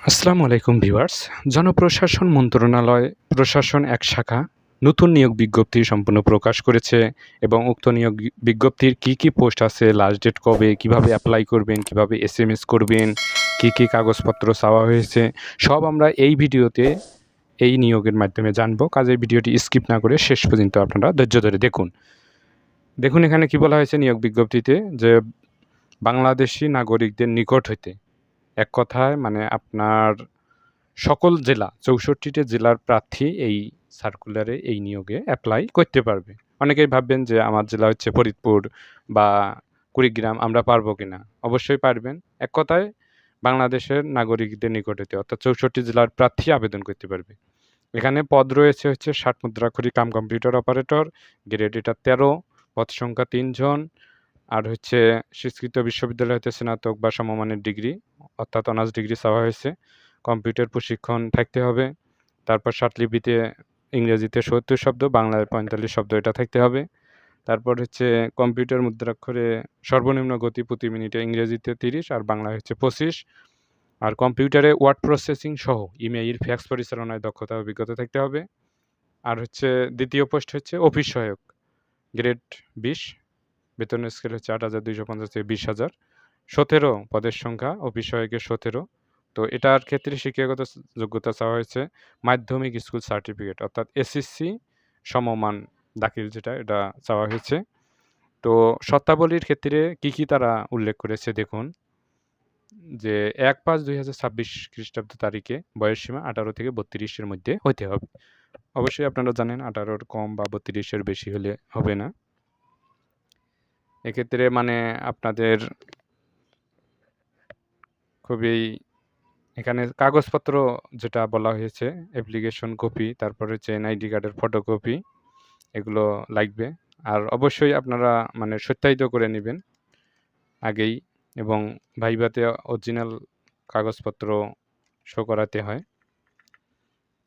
আসসালামু আলাইকুম ভিউয়ার্স। জনপ্রশাসন মন্ত্রণালয় প্রশাসন এক শাখা নতুন নিয়োগ বিজ্ঞপ্তি সম্পূর্ণ প্রকাশ করেছে এবং উক্ত নিয়োগ বিজ্ঞপ্তির কি পোস্ট আছে, লাস্ট ডেট কবে, কিভাবে এপ্লাই করবেন, কিভাবে এসএমএস করবেন, কি কাগজপত্র চাওয়া হয়েছে, সব আমরা এই ভিডিওতে এই নিয়োগের মাধ্যমে জানবো। কাজেই ভিডিওটি স্কিপ না করে শেষ পর্যন্ত আপনারা ধৈর্য ধরে দেখুন। দেখুন এখানে কি বলা হয়েছে নিয়োগ বিজ্ঞপ্তিতে, যে বাংলাদেশি নাগরিকদের নিকট হইতে, এক কথায় মানে আপনার সকল জেলা ৬৪টি জেলার প্রার্থী এই সার্কুলারে এই নিয়োগে অ্যাপ্লাই করতে পারবে। অনেকেই ভাববেন যে আমার জেলা হচ্ছে ফরিদপুর বা কুড়িগ্রাম, আমরা পারবো কিনা? অবশ্যই পারবেন। এক কথায় বাংলাদেশের নাগরিকদের নিকট হতে, অর্থাৎ ৬৪ জেলার প্রার্থী আবেদন করতে পারবে। এখানে পদ রয়েছে হচ্ছে ৬০ মুদ্রাক্ষরী কাম কম্পিউটার অপারেটর, গ্রেড এটা ১৩, পদ সংখ্যা ৩ জন। আর হচ্ছে স্বীকৃত বিশ্ববিদ্যালয় হতে স্নাতক বা সমমানের ডিগ্রি অর্থাৎ অনার্স ডিগ্রি চাওয়া হয়েছে। কম্পিউটার প্রশিক্ষণ থাকতে হবে। তারপর স্বার্থলিপিতে ইংরেজিতে ৭০ শব্দ, বাংলায় ৪৫ শব্দ এটা থাকতে হবে। তারপর হচ্ছে কম্পিউটার মুদ্রাক্ষরে সর্বনিম্ন গতি প্রতি মিনিটে ইংরেজিতে ৩০ আর বাংলায় হচ্ছে ২৫। আর কম্পিউটারে ওয়ার্ড প্রসেসিং সহ ইমেইল, ফ্যাক্স পরিচালনায় দক্ষতা অভিজ্ঞতা থাকতে হবে। আর হচ্ছে দ্বিতীয় পোস্ট হচ্ছে অফিস সহায়ক, গ্রেড ২০, বেতনের স্কেল হচ্ছে ৮,২৫০ থেকে ২০,০০০। ১৭ পদের সংখ্যা, অফিস সহায়কের ১৭। তো এটার ক্ষেত্রে শিক্ষাগত যোগ্যতা চাওয়া হয়েছে মাধ্যমিক স্কুল সার্টিফিকেট অর্থাৎ এসএসসি সমমান দাখিল, যেটা এটা চাওয়া হয়েছে। তো শর্তাবলীর ক্ষেত্রে কি তারা উল্লেখ করেছে দেখুন, যে ১/৫/২০২৬ খ্রিস্টাব্দ তারিখে বয়সসীমা ১৮ থেকে ৩২-এর মধ্যে হইতে হবে। অবশ্যই আপনারা জানেন ১৮-র কম বা ৩২-এর বেশি হলে হবে না। এক্ষেত্রে মানে আপনাদের খুবই এখানে কাগজপত্র যেটা বলা হয়েছে, অ্যাপ্লিকেশন কপি, তারপর হচ্ছে এনআইডি কার্ডের ফটোকপি, এগুলো লাগবে। আর অবশ্যই আপনারা মানে সত্যায়িত করে নেবেন আগেই, এবং ভাইভাতে অরিজিনাল কাগজপত্র শো করাতে হয়।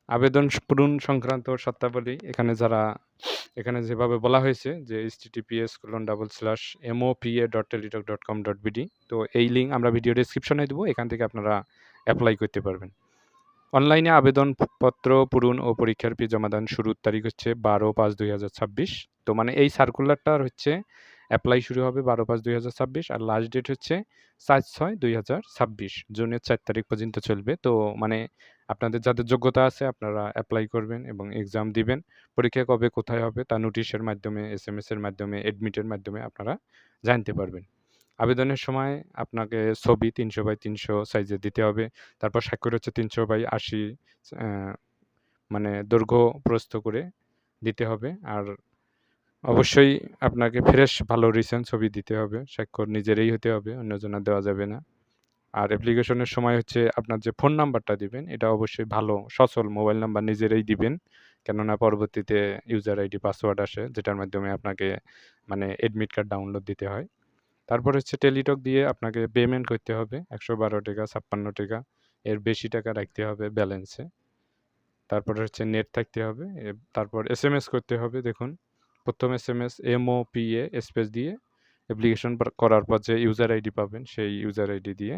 আবেদন পূরণ সংক্রান্ত শর্তাবলী এখানে যেভাবে বলা হয়েছে যে https://mopa.teletalk.com.bd। তো এই লিঙ্ক আমরা ভিডিও ডেসক্রিপশনে দেবো, এখান থেকে আপনারা অ্যাপ্লাই করতে পারবেন। অনলাইনে আবেদনপত্র পূরণ ও পরীক্ষার ফি জমাদান শুরুর তারিখ হচ্ছে ১২/৫/২০২৬। তো মানে এই সার্কুলারটার হচ্ছে অ্যাপ্লাই শুরু হবে ১২/৫/২০২৬ আর লাস্ট ডেট হচ্ছে ৪/৬/২০২৬, জুনের ৪ তারিখ পর্যন্ত চলবে। তো মানে আপনাদের যাদের যোগ্যতা আছে আপনারা অ্যাপ্লাই করবেন এবং এক্সাম দিবেন। পরীক্ষা কবে কোথায় হবে তা নোটিশের মাধ্যমে, এসএমএসের মাধ্যমে, অ্যাডমিটের মাধ্যমে আপনারা জানতে পারবেন। আবেদনের সময় আপনাকে ছবি ৩০০/৩০০ সাইজের দিতে হবে। তারপর স্বাক্ষর হচ্ছে ৩০০/৮০ মানে দৈর্ঘ্য প্রস্থ করে দিতে হবে। আর অবশ্যই আপনাকে ফ্রেশ ভালো রিসেন্ট ছবি দিতে হবে। স্বাক্ষর নিজেরই হতে হবে, অন্যজনের দেওয়া যাবে না। আর অ্যাপ্লিকেশনের সময় হচ্ছে আপনার যে ফোন নাম্বারটা দিবেন এটা অবশ্যই ভালো সচল মোবাইল নাম্বার নিজেরই দিবেন। কেননা পরবর্তীতে ইউজার আইডি পাসওয়ার্ড আসে যেটার মাধ্যমে আপনাকে মানে অ্যাডমিট কার্ড ডাউনলোড দিতে হয়। তারপর হচ্ছে টেলিটক দিয়ে আপনাকে পেমেন্ট করতে হবে ১১২ টাকা, ৫৬ টাকা, এর বেশি টাকা রাখতে হবে ব্যালেন্সে। তারপরে হচ্ছে নেট থাকতে হবে। তারপর এসএমএস করতে হবে। দেখুন, প্রথম এসএমএস MOPA স্পেস দিয়ে অ্যাপ্লিকেশন করার পর যে ইউজার আইডি পাবেন সেই ইউজার আইডি দিয়ে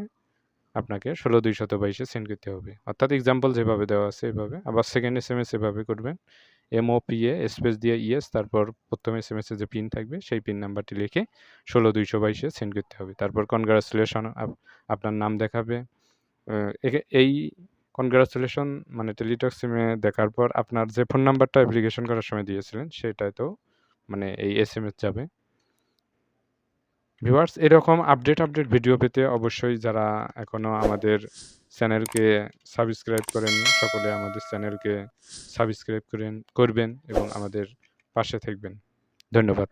আপনাকে ১৬/২২২ সেন্ড করতে হবে। অর্থাৎ এক্সাম্পল যেভাবে দেওয়া আছে এভাবে। আবার সেকেন্ড এসএমএস এভাবে করবেন। MOPA স্পেস দিয়ে ইয়েস, তারপর প্রথম এসএমএসে যে পিন থাকবে সেই পিন নাম্বারটি লিখে ১৬/২২২ সেন্ড করতে হবে। তারপর কনগ্রাচুলেশন আপনার নাম দেখাবে। এই কনগ্রাচুলেশন মানে টেলিটক সিমে দেখার পর আপনার যে ফোন নাম্বারটা অ্যাপ্লিকেশন করার সময় দিয়েছিলেন সেটাতেও মানে এই এসএমএস যাবে। ভিউয়ার্স, এরকম আপডেট ভিডিও পেতে অবশ্যই যারা এখনো আমাদের চ্যানেলকে সাবস্ক্রাইব করেননি সকলে আমাদের চ্যানেলকে সাবস্ক্রাইব করবেন এবং আমাদের পাশে থাকবেন। ধন্যবাদ।